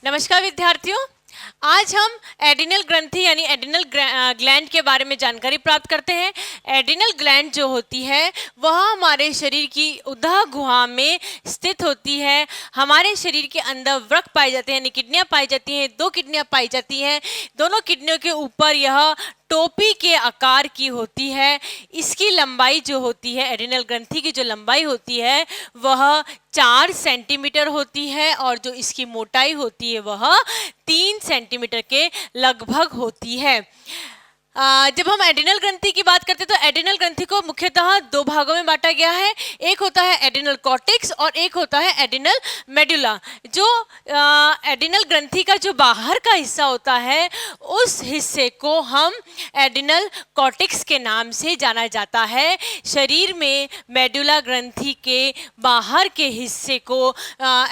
नमस्कार विद्यार्थियों। आज हम एडिनल ग्रंथि यानी एडिनल ग्लैंड के बारे में जानकारी प्राप्त करते हैं। एडिनल ग्लैंड जो होती है वह हमारे शरीर की उदर गुहा में स्थित होती है। हमारे शरीर के अंदर वृक्क पाए जाते हैं यानी किडनियां पाई जाती हैं। 2 किडनियां पाई जाती हैं। दोनों किडनियों के ऊपर यह टोपी के आकार की होती है। इसकी लंबाई जो होती है, एडिनल ग्रंथि की जो लंबाई होती है वह 4 सेंटीमीटर होती है और जो इसकी मोटाई होती है वह 3 सेंटीमीटर के लगभग होती है। जब हम एडिनल ग्रंथि की बात करते हैं तो एडिनल ग्रंथि को मुख्यतः 2 भागों में बांटा गया है। एक होता है एडिनल कॉर्टेक्स और एक होता है एडिनल मेडुला। जो एडिनल ग्रंथि का जो बाहर का हिस्सा होता है उस हिस्से को हम एडिनल कॉर्टेक्स के नाम से जाना जाता है। शरीर में मेडुला ग्रंथि के बाहर के हिस्से को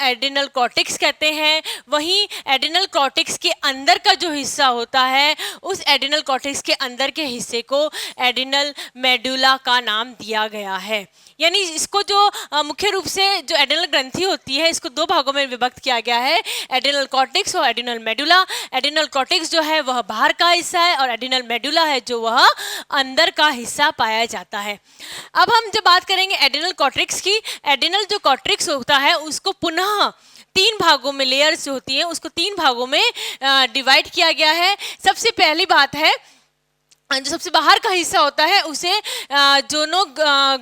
एडिनल कॉर्टेक्स कहते हैं। वहीं एडिनल कॉर्टेक्स के अंदर का जो हिस्सा होता है उस एडिनल कॉर्टेक्स के अंदर के हिस्से को एडिनल मेडुला का नाम दिया गया है। यानी इसको जो मुख्य रूप से जो एडिनल ग्रंथि होती है इसको 2 भागों में विभक्त किया गया है, एडिनल कॉर्टेक्स और एडिनल मेडुला। एडिनल कॉर्टेक्स जो है वह बाहर का हिस्सा है और एडिनल मेडुला है जो वह अंदर का हिस्सा पाया जाता है। अब हम जब बात करेंगे एडिनल कॉर्टेक्स की, एडिनल जो कॉर्टेक्स होता है उसको पुनः 3 भागों में, लेयर्स होती हैं उसको 3 भागों में डिवाइड किया गया है। सबसे पहली बात है जो सबसे बाहर का हिस्सा होता है उसे जोनो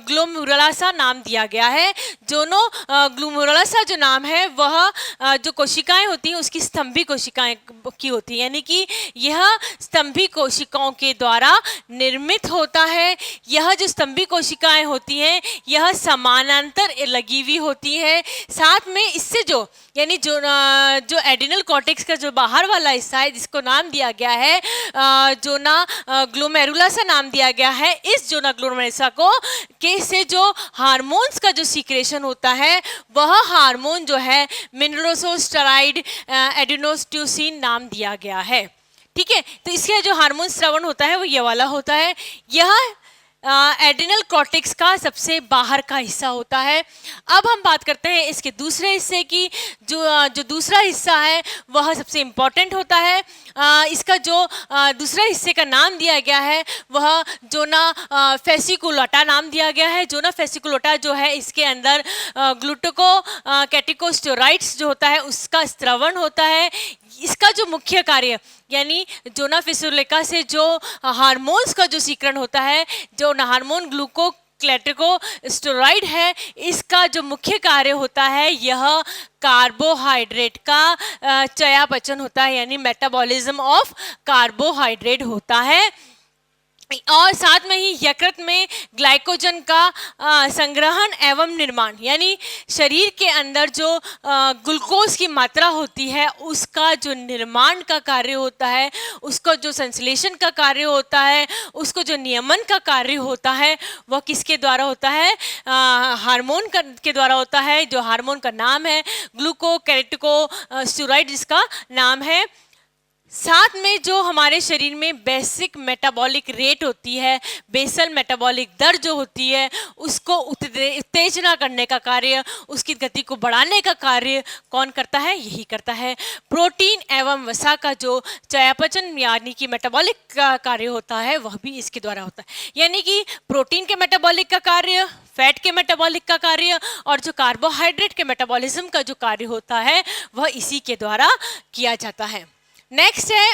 ग्लोमेरुलसा नाम दिया गया है। जोनो ग्लोमेरुलसा जो नाम है वह जो कोशिकाएं होती हैं उसकी स्तंभी कोशिकाएं की होती है, यानी कि यह स्तंभी कोशिकाओं के द्वारा निर्मित होता है। यह जो स्तंभी कोशिकाएं होती हैं यह समानांतर लगी हुई होती है। साथ में इससे जो यानी जो एडिनल कॉर्टेक्स का जो बाहर वाला हिस्सा है जिसको नाम दिया गया है जोना ग्लोमेरुलसा नाम दिया गया है, इस जोना ग्लोमेरुलसा को के से जो हार्मोन्स का जो सीक्रेशन होता है वह हार्मोन जो है मिनरलोस्टेरॉइड एडिनोसिन नाम दिया गया है। ठीक है, तो इसका जो हार्मोन स्रावण होता है वो ये वाला होता है। यह एडिनल कॉर्टेक्स का सबसे बाहर का हिस्सा होता है। अब हम बात करते हैं इसके दूसरे हिस्से की। जो दूसरा हिस्सा है वह सबसे इम्पॉर्टेंट होता है। इसका जो दूसरा हिस्से का नाम दिया गया है वह जोना फेसिकुलोटा नाम दिया गया है। जोना फेसिकुलोटा जो है इसके अंदर ग्लूटोको कैटिकोस्टेरॉइड्स जो होता है उसका स्त्रवण होता है। इसका जो मुख्य कार्य यानी जोना फेसिकुलोटा से जो हार्मोन्स का जो सीकरण होता है, जो हार्मोन ग्लूकोकैटिकोस्टेरॉइड है, इसका जो मुख्य कार्य होता है यह कार्बोहाइड्रेट का चयापचय होता है, यानी मेटाबॉलिज्म ऑफ कार्बोहाइड्रेट होता है। और साथ में ही यकृत में ग्लाइकोजन का संग्रहण एवं निर्माण, यानी शरीर के अंदर जो ग्लूकोज की मात्रा होती है उसका जो निर्माण का कार्य होता है, उसको जो संश्लेषण का कार्य होता है, उसको जो नियमन का कार्य होता है वह किसके द्वारा होता है? हार्मोन के द्वारा होता है, जो हार्मोन का नाम है ग्लूकोकैटिकोस्टेरॉइड जिसका नाम है। साथ में जो हमारे शरीर में बेसिक मेटाबॉलिक रेट होती है, बेसल मेटाबॉलिक दर जो होती है उसको उत्तेजना करने का कार्य, उसकी गति को बढ़ाने का कार्य कौन करता है? यही करता है। प्रोटीन एवं वसा का जो चयापचय यानी कि मेटाबॉलिक का कार्य होता है वह भी इसके द्वारा होता है। यानी कि प्रोटीन के मेटाबॉलिक का कार्य, फैट के मेटाबॉलिक का कार्य और जो कार्बोहाइड्रेट के मेटाबॉलिज्म का जो कार्य होता है वह इसी के द्वारा किया जाता है। नेक्स्ट है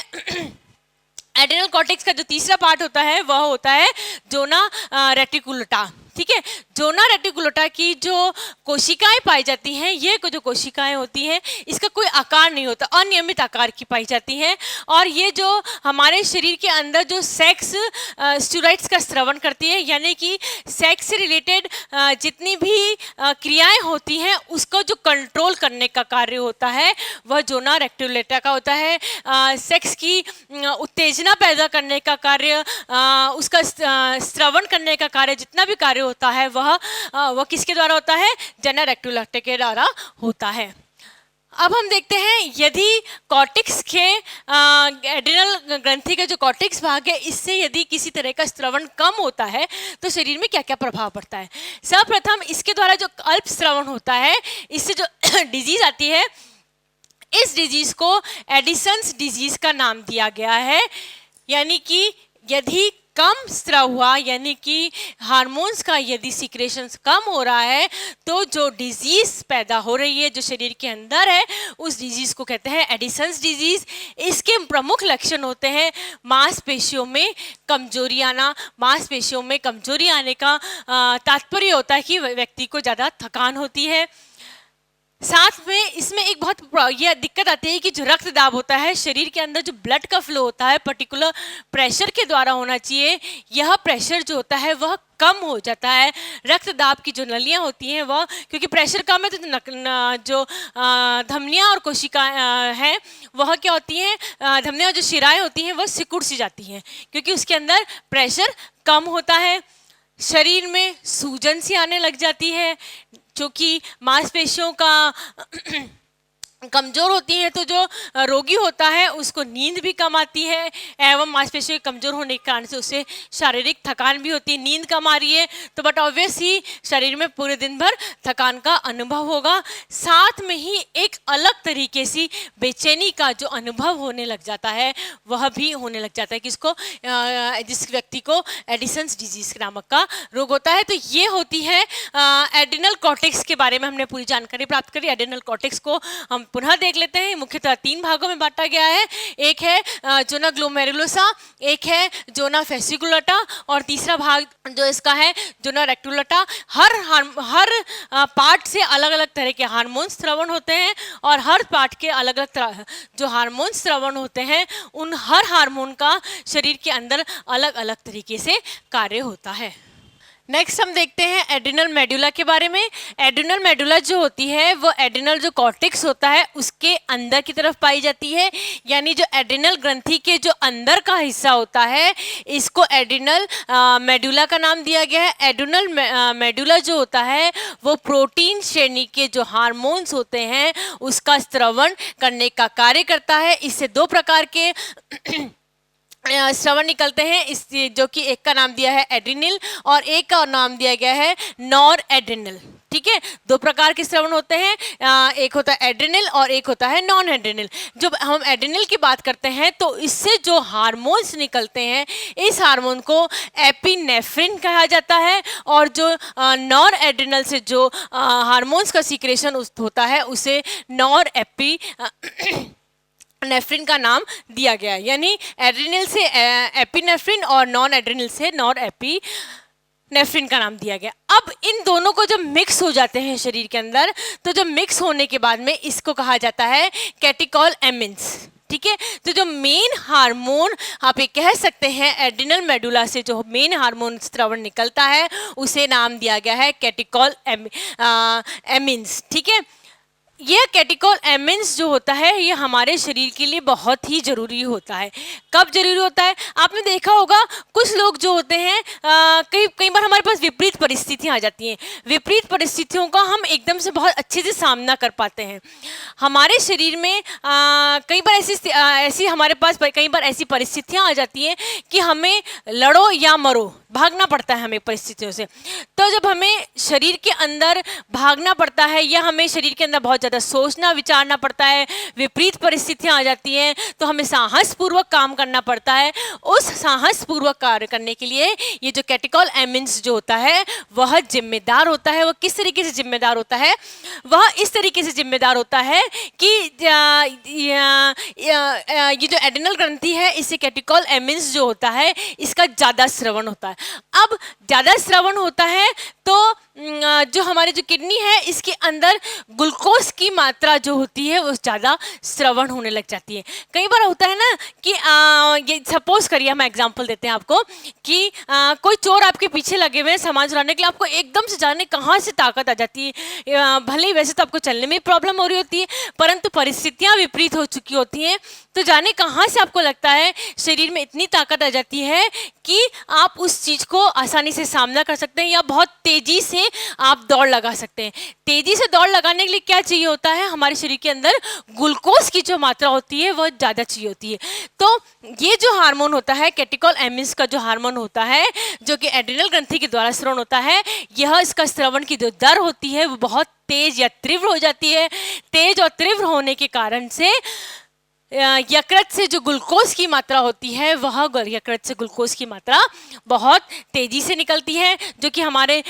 एडिनल कॉर्टेक्स का जो तीसरा पार्ट होता है वह होता है जोना रेटिकुलेटा। ठीक है, जोना रेटिकुलेटा की जो कोशिकाएं पाई जाती हैं, ये जो कोशिकाएं होती हैं इसका कोई आकार नहीं होता, अनियमित आकार की पाई जाती हैं। और ये जो हमारे शरीर के अंदर जो सेक्स स्टेरॉइड्स का स्रवण करती है, यानी कि सेक्स से रिलेटेड जितनी भी क्रियाएं होती हैं उसको जो कंट्रोल करने का कार्य होता है वह जोना रेटिकुलेटा का होता है। सेक्स की उत्तेजना पैदा करने का कार्य, उसका स्रवण करने का कार्य, जितना भी कार्य होता है वह किसके द्वारा होता है? जोना रेटिकुलेटा के द्वारा होता है। अब हम देखते हैं यदि कॉर्टेक्स के एड्रिनल ग्रंथि का जो कॉर्टेक्स भाग है इससे यदि किसी तरह का स्रवण कम होता है तो शरीर में क्या क्या प्रभाव पड़ता है। सर्वप्रथम इसके द्वारा जो अल्प स्रवण होता है इससे जो डिजीज आती है इस डिजीज को एडिसन्स डिजीज का नाम दिया गया है। यानी कि यदि कम स्राव हुआ, यानी कि हार्मोन्स का यदि सीक्रेशंस कम हो रहा है, तो जो डिजीज पैदा हो रही है जो शरीर के अंदर है, उस डिजीज को कहते हैं एडिसन्स डिजीज। इसके प्रमुख लक्षण होते हैं मांसपेशियों में कमजोरी आना। मांसपेशियों में कमजोरी आने का तात्पर्य होता है कि व्यक्ति को ज़्यादा थकान होती है। साथ में इसमें एक बहुत यह दिक्कत आती है कि जो रक्त दाब होता है, शरीर के अंदर जो ब्लड का फ्लो होता है पर्टिकुलर प्रेशर के द्वारा होना चाहिए, यह प्रेशर जो होता है वह कम हो जाता है। रक्त दाब की जो नलियां होती हैं वह, क्योंकि प्रेशर कम है तो जो धमनियां और कोशिका हैं वह क्या होती हैं, धमनियां और जो शिराएं होती हैं वह सिकुड़ सी जाती हैं क्योंकि उसके अंदर प्रेशर कम होता है। शरीर में सूजन सी आने लग जाती है, क्योंकि मांसपेशियों का कमज़ोर होती है तो जो रोगी होता है उसको नींद भी कम आती है, एवं मांसपेशियों के कमज़ोर होने के कारण से उसे शारीरिक थकान भी होती है। नींद कम आ रही है तो बट ऑब्वियस ही शरीर में पूरे दिन भर थकान का अनुभव होगा। साथ में ही एक अलग तरीके से बेचैनी का जो अनुभव होने लग जाता है वह भी होने लग जाता है, किसको, जिस व्यक्ति को एडिसन्स डिजीज नामक का रोग होता है। तो ये होती है एड्रिनल कॉर्टेक्स के बारे में हमने पूरी जानकारी प्राप्त करी। एड्रिनल कॉर्टेक्स को हम पुनः देख लेते हैं। मुख्यतः 3 भागों में बांटा गया है। एक है जोना ग्लोमेरुलोसा, एक है जोना फेसिकुलटा और तीसरा भाग जो इसका है जोना रेक्टुलटा। हर पार्ट से अलग अलग तरह के हार्मोन स्रवण होते हैं और हर पार्ट के अलग अलग तरह जो हार्मोन स्रवण होते हैं उन हर हार्मोन का शरीर के अंदर अलग अलग तरीके से कार्य होता है। नेक्स्ट हम देखते हैं एड्रिनल मेडुला के बारे में। एड्रिनल मेडुला जो होती है वो एड्रिनल जो कॉर्टेक्स होता है उसके अंदर की तरफ पाई जाती है, यानी जो एड्रिनल ग्रंथि के जो अंदर का हिस्सा होता है इसको एड्रिनल मेडुला का नाम दिया गया है। एड्रिनल मेडुला जो होता है वो प्रोटीन श्रेणी के जो हार्मोन्स होते हैं उसका स्रवण करने का कार्य करता है। इससे 2 प्रकार के श्रवण निकलते हैं, इस जो कि एक का नाम दिया है एड्रिनल और एक का नाम दिया गया है नॉर एड्रिनल। ठीक है, 2 प्रकार के श्रवण होते हैं, एक होता है एड्रिनल और एक होता है नॉन एड्रिनल। जब हम एड्रिनल की बात करते हैं तो इससे जो हार्मोन्स निकलते हैं इस हार्मोन को एपिनेफ्रिन कहा जाता है और जो नॉर एड्रिनल से जो हार्मोन्स का सीक्रेशन होता है उसे नॉर नेफ्रिन का नाम दिया गया है। यानी एड्रिनल से एपिनेफ्रिन और नॉन एड्रिनल से नॉर एपिनेफ्रिन का नाम दिया गया। अब इन दोनों को जब मिक्स हो जाते हैं शरीर के अंदर, तो जब मिक्स होने के बाद में इसको कहा जाता है कैटेकोलेमिन्स। ठीक है, तो जो मेन हार्मोन आप ये कह सकते हैं एड्रिनल मेडुला से जो मेन हार्मोन स्रवण निकलता है उसे नाम दिया गया है कैटेकोलेमिन्स। ठीक है, यह कैटेकोलेमिन्स जो होता है ये हमारे शरीर के लिए बहुत ही ज़रूरी होता है। कब ज़रूरी होता है? आपने देखा होगा कुछ लोग जो होते हैं कई बार हमारे पास विपरीत परिस्थितियाँ आ जाती हैं। विपरीत परिस्थितियों का हम एकदम से बहुत अच्छे से सामना कर पाते हैं। हमारे शरीर में कई बार ऐसी हमारे पास कई बार ऐसी परिस्थितियाँ आ जाती हैं कि हमें लड़ो या मरो भागना पड़ता है हमें परिस्थितियों से। तो जब हमें शरीर के अंदर भागना पड़ता है या हमें शरीर के अंदर बहुत ज़्यादा सोचना विचारना पड़ता है, विपरीत परिस्थितियाँ आ जाती हैं तो हमें साहसपूर्वक काम करना पड़ता है। उस साहसपूर्वक कार्य करने के लिए ये जो कैटेकोलेमिन्स जो होता है वह जिम्मेदार होता है। वह किस तरीके से जिम्मेदार होता है? वह इस तरीके से जिम्मेदार होता है कि ये जो एड्रिनल ग्रंथि है इससे कैटेकोलेमिन्स जो होता है इसका ज़्यादा स्रवण होता है। अब ज़्यादा स्रवण होता है तो जो हमारी जो किडनी है इसके अंदर ग्लूकोज की मात्रा जो होती है वो ज़्यादा स्रवण होने लग जाती है। कई बार होता है ना कि ये सपोज करिए, हम एग्जांपल देते हैं आपको कि कोई चोर आपके पीछे लगे हुए हैं सामान चुराने के लिए, आपको एकदम से जाने कहाँ से ताकत आ जाती है। भले ही वैसे तो आपको चलने में प्रॉब्लम हो रही होती है परंतु परिस्थितियाँ विपरीत हो चुकी होती हैं तो जाने कहाँ से आपको लगता है शरीर में इतनी ताकत आ जाती है कि आप उस चीज़ को आसानी से सामना कर सकते हैं या बहुत तेज़ी से आप दौड़ लगा सकते हैं। तेज़ी से दौड़ लगाने के लिए क्या चाहिए होता है, हमारे शरीर के अंदर ग्लूकोज की जो मात्रा होती है वह ज़्यादा चाहिए होती है। तो ये जो हार्मोन होता है कैटेकोलैमिन्स का जो हार्मोन होता है, जो कि एड्रिनल ग्रंथि के द्वारा स्रवण होता है, यह इसका स्रवण की जो दर होती है वो बहुत तेज या तीव्र हो जाती है। तेज और तीव्र होने के कारण से यकृत से जो ग्लूकोज की मात्रा होती है वह यकृत से ग्लूकोज की मात्रा बहुत तेजी से निकलती है, जो कि हमारे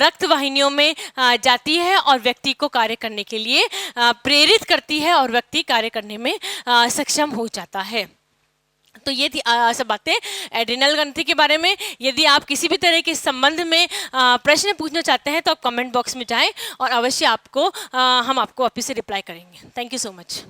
रक्त वाहिनियों में जाती है और व्यक्ति को कार्य करने के लिए प्रेरित करती है और व्यक्ति कार्य करने में सक्षम हो जाता है। तो ये थी सब बातें एड्रिनल ग्रंथि के बारे में। यदि आप किसी भी तरह के संबंध में प्रश्न पूछना चाहते हैं तो आप कमेंट बॉक्स में जाएं और अवश्य हम आपको वापस से रिप्लाई करेंगे। Thank you so much.